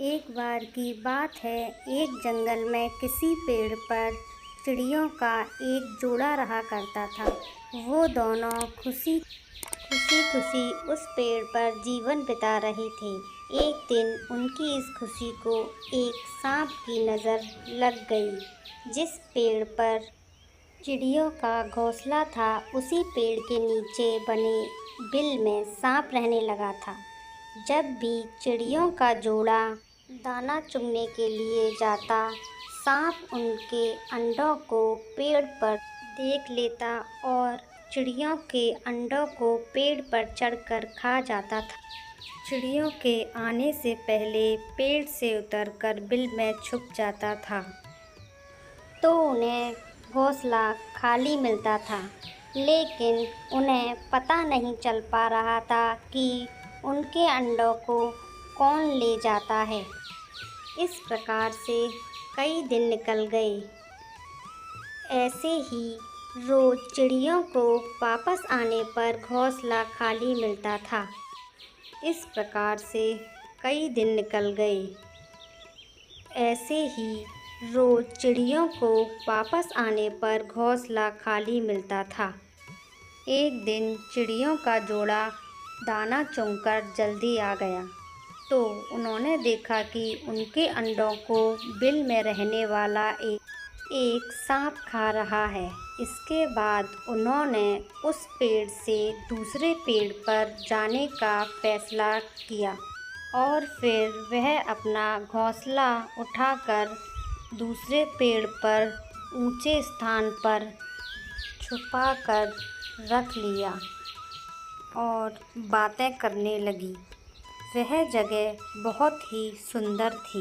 एक बार की बात है, एक जंगल में किसी पेड़ पर चिड़ियों का एक जोड़ा रहा करता था। वो दोनों खुशी खुशी उस पेड़ पर जीवन बिता रहे थे। एक दिन उनकी इस खुशी को एक सांप की नज़र लग गई। जिस पेड़ पर चिड़ियों का घोंसला था, उसी पेड़ के नीचे बने बिल में सांप रहने लगा था। जब भी चिड़ियों का जोड़ा दाना चुगने के लिए जाता, सांप उनके अंडों को पेड़ पर देख लेता और चिड़ियों के अंडों को पेड़ पर चढ़कर खा जाता था। चिड़ियों के आने से पहले पेड़ से उतरकर बिल में छुप जाता था, तो उन्हें घोंसला खाली मिलता था। लेकिन उन्हें पता नहीं चल पा रहा था कि उनके अंडों को कौन ले जाता है। इस प्रकार से कई दिन निकल गए। ऐसे ही रोज चिड़ियों को वापस आने पर घोंसला खाली मिलता था। इस प्रकार से कई दिन निकल गए। ऐसे ही रोज चिड़ियों को वापस आने पर घोंसला खाली मिलता था। एक दिन चिड़ियों का जोड़ा दाना चुगकर जल्दी आ गया, तो उन्होंने देखा कि उनके अंडों को बिल में रहने वाला एक सांप खा रहा है। इसके बाद उन्होंने उस पेड़ से दूसरे पेड़ पर जाने का फैसला किया और फिर वह अपना घोंसला उठाकर दूसरे पेड़ पर ऊंचे स्थान पर छुपा कर रख लिया और बातें करने लगी। वह जगह बहुत ही सुंदर थी।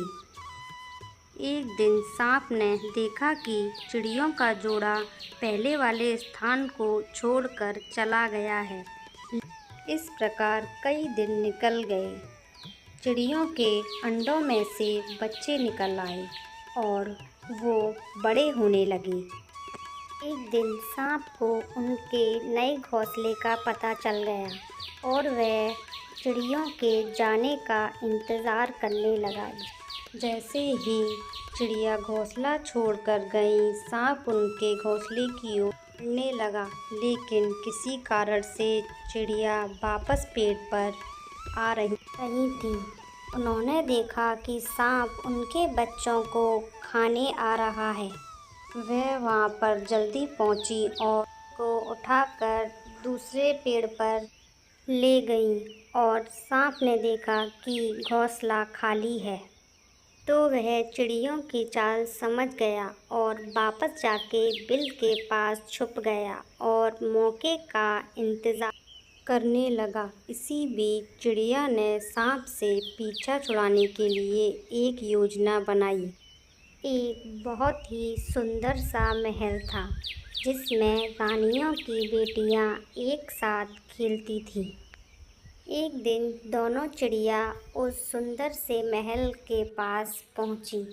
एक दिन सांप ने देखा कि चिड़ियों का जोड़ा पहले वाले स्थान को छोड़कर चला गया है। इस प्रकार कई दिन निकल गए। चिड़ियों के अंडों में से बच्चे निकल आए और वो बड़े होने लगे। एक दिन सांप को उनके नए घोंसले का पता चल गया और वह चिड़ियों के जाने का इंतज़ार करने लगा। जैसे ही चिड़िया घोंसला छोड़कर गई, सांप उनके घोंसले की ओर बढ़ने लगा, लेकिन किसी कारण से चिड़िया वापस पेड़ पर आ रही थी। उन्होंने देखा कि सांप उनके बच्चों को खाने आ रहा है। वह वहाँ पर जल्दी पहुँची और को उठाकर दूसरे पेड़ पर ले गई और सांप ने देखा कि घोंसला खाली है, तो वह चिड़ियों की चाल समझ गया और वापस जाके बिल के पास छुप गया और मौके का इंतज़ार करने लगा। इसी बीच चिड़िया ने सांप से पीछा छुड़ाने के लिए एक योजना बनाई। एक बहुत ही सुंदर सा महल था, जिसमें रानियों की बेटियां एक साथ खेलती थीं। एक दिन दोनों चिड़िया उस सुंदर से महल के पास पहुंची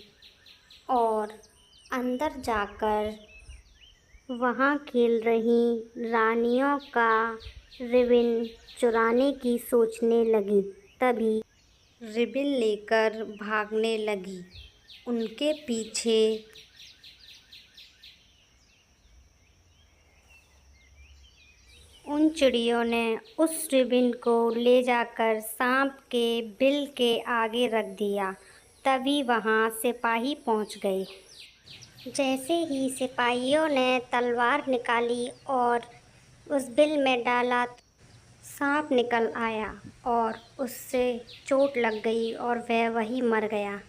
और अंदर जाकर वहां खेल रही रानियों का रिबन चुराने की सोचने लगी। तभी रिबन लेकर भागने लगी। उनके पीछे उन चिड़ियों ने उस रिबन को ले जाकर सांप के बिल के आगे रख दिया। तभी वहां सिपाही पहुंच गए। जैसे ही सिपाहियों ने तलवार निकाली और उस बिल में डाला, सांप निकल आया और उससे चोट लग गई और वह वहीं मर गया।